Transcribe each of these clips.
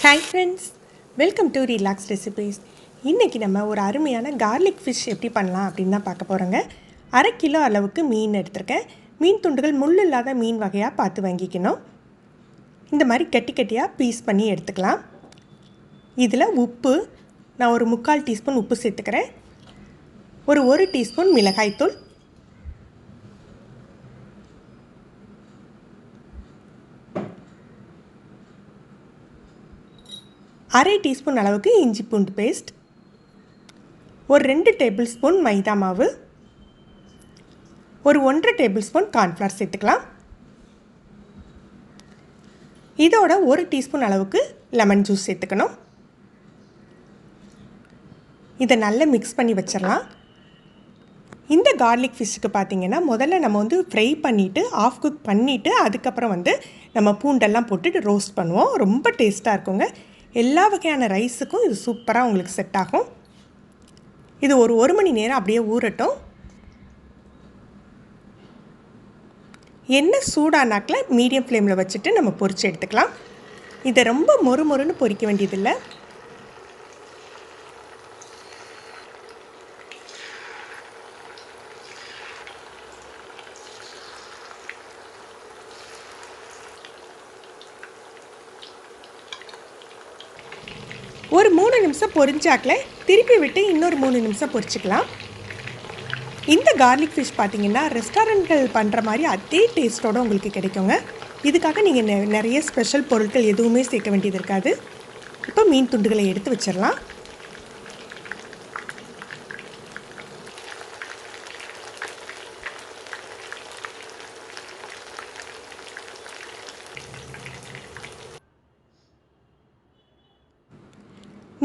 Hi friends, welcome to Relax Recipes. இன்றைக்கி நம்ம ஒரு அருமையான கார்லிக் ஃபிஷ் எப்படி பண்ணலாம் அப்படின்னு தான் பார்க்க போகிறோங்க. 1/2 கிலோ அளவுக்கு மீன் எடுத்திருக்கேன். மீன் துண்டுகள் முள் இல்லாத மீன் வகையாக பார்த்து வாங்கிக்கணும். இந்த மாதிரி கட்டி கட்டியாக பீஸ் பண்ணி எடுத்துக்கலாம். இதில் உப்பு, நான் ஒரு 3/4 டீஸ்பூன் உப்பு சேர்த்துக்கிறேன். ஒரு 1 டீஸ்பூன் மிளகாய்த்தூள், அரை டீஸ்பூன் அளவுக்கு இஞ்சி பூண்டு பேஸ்ட், ஒரு 2 டேபிள் ஸ்பூன் மைதா மாவு, ஒரு 1/2 டேபிள் ஸ்பூன் கார்ன்ஃப்ளவர் சேர்த்துக்கலாம். இதோட 1 டீஸ்பூன் அளவுக்கு லெமன் ஜூஸ் சேர்த்துக்கணும். இதை நல்லா மிக்ஸ் பண்ணி வச்சிடலாம். இந்த கார்லிக் ஃபிஷ்ஷுக்கு பார்த்திங்கன்னா முதல்ல நம்ம ஃப்ரை பண்ணிவிட்டு ஆஃப் குக் பண்ணிவிட்டு அதுக்கப்புறம் நம்ம பூண்டெல்லாம் போட்டு ரோஸ்ட் பண்ணுவோம். ரொம்ப டேஸ்ட்டாக இருக்குங்க. எல்லா வகையான ரைஸுக்கும் இது சூப்பராக உங்களுக்கு செட் ஆகும். இது ஒரு 1 மணி நேரம் அப்படியே ஊறட்டும். எண்ணெய் சூடானாக்கில் மீடியம் ஃப்ளேமில் வச்சுட்டு நம்ம பொரித்து எடுத்துக்கலாம். இதை ரொம்ப மொறுன்னு பொரிக்க வேண்டியதில்லை. ஒரு 3 நிமிஷம் பொரிஞ்சாக்கில் திருப்பி விட்டு இன்னொரு 3 நிமிஷம் பொரிச்சிக்கலாம். இந்த கார்லிக் ஃபிஷ் பார்த்திங்கன்னா ரெஸ்டாரண்ட்கள் பண்ணுற மாதிரி அதே டேஸ்ட்டோடு உங்களுக்கு கிடைக்குங்க. இதுக்காக நீங்கள் நிறைய ஸ்பெஷல் பொருட்கள் எதுவுமே சேர்க்க வேண்டியது இருக்காது. இப்போ மீன் துண்டுகளை எடுத்து வச்சிடலாம்.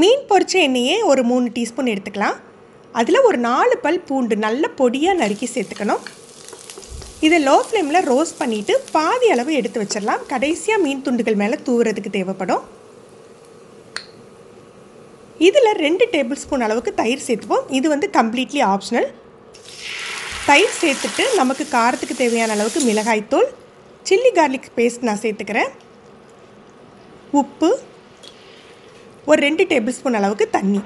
மீன் பொரிச்ச எண்ணெயே ஒரு 3 டீஸ்பூன் எடுத்துக்கலாம். அதில் ஒரு 4 பல் பூண்டு நல்ல பொடியாக நறுக்கி சேர்த்துக்கணும். இதை லோ ஃப்ளேமில் ரோஸ்ட் பண்ணிவிட்டு பாதி அளவு எடுத்து வச்சிடலாம். கடைசியாக மீன் துண்டுகள் மேலே தூவுறதுக்கு தேவைப்படும். இதில் 2 டேபிள் ஸ்பூன் அளவுக்கு தயிர் சேர்த்துப்போம். இது கம்ப்ளீட்லி ஆப்ஷனல். தயிர் சேர்த்துட்டு நமக்கு காரத்துக்கு தேவையான அளவுக்கு மிளகாய்த்தூள், சில்லி கார்லிக் பேஸ்ட் நான் சேர்த்துக்கிறேன், உப்பு, ஒரு 2 டேபிள் ஸ்பூன் அளவுக்கு தண்ணி,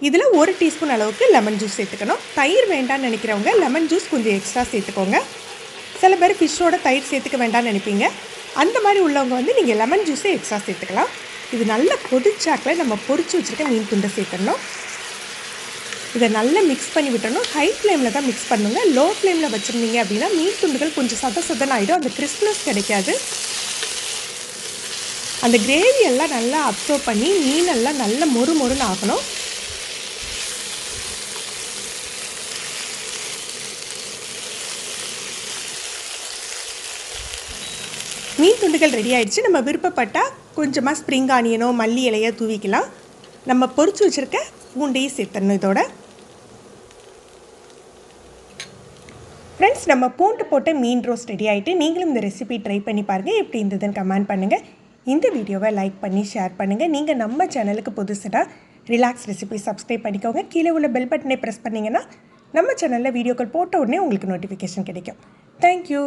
இதில் 1 டீஸ்பூன் அளவுக்கு லெமன் ஜூஸ் சேர்த்துக்கணும். தயிர் வேண்டான்னு நினைக்கிறவங்க லெமன் ஜூஸ் கொஞ்சம் எக்ஸ்ட்ரா சேர்த்துக்கோங்க. சில பேர் ஃபிஷ்ஷோட தயிர் சேர்த்துக்க வேண்டாம்னு நினைப்பீங்க. அந்த மாதிரி உள்ளவங்க நீங்கள் லெமன் ஜூஸை எக்ஸ்ட்ரா சேர்த்துக்கலாம். இது நல்லா கொதிச்சாக்கில் நம்ம பொரிச்சு வச்சுருக்க மீன் துண்டை சேர்த்துடணும். இதை நல்லா மிக்ஸ் பண்ணி விட்டணும். ஹை ஃப்ளேமில் தான் மிக்ஸ் பண்ணுங்க. லோ ஃப்ளேமில் வச்சுருந்தீங்க அப்படின்னா மீன் துண்டுகள் கொஞ்சம் சதன் ஆகிடும். அந்த கிறிஸ்ப்னஸ் கிடைக்காது. அந்த கிரேவி எல்லாம் நல்லா அப்சர்வ் பண்ணி மீனெல்லாம் நல்லா மொறுன்னு ஆகணும். மீன் துண்டுகள் ரெடி ஆகிடுச்சு. நம்ம விருப்பப்பட்டால் கொஞ்சமாக ஸ்ப்ரிங் ஆனியனோ மல்லி இலையோ தூவிக்கலாம். நம்ம பொரிச்சு வச்சுருக்க பூண்டையும் சேர்த்தணும் இதோட. ஃப்ரெண்ட்ஸ், நம்ம பூண்டு போட்ட மீன் ரோஸ்ட் ரெடி ஆகிட்டு நீங்களும் இந்த ரெசிபி ட்ரை பண்ணி பாருங்கள். எப்படி இருந்ததுன்னு கமெண்ட் பண்ணுங்கள். இந்த வீடியோவை லைக் பண்ணி ஷேர் பண்ணுங்கள். நீங்கள் நம்ம சேனலுக்கு புதுசுனா ரிலாக்ஸ் ரெசிபி சப்ஸ்கிரைப் பண்ணிக்கோங்க. கீழே உள்ள பெல் பட்டனை ப்ரெஸ் பண்ணிங்கன்னா நம்ம சேனலில் வீடியோக்கள் போட்ட உடனே உங்களுக்கு நோட்டிஃபிகேஷன் கிடைக்கும். தேங்க்யூ.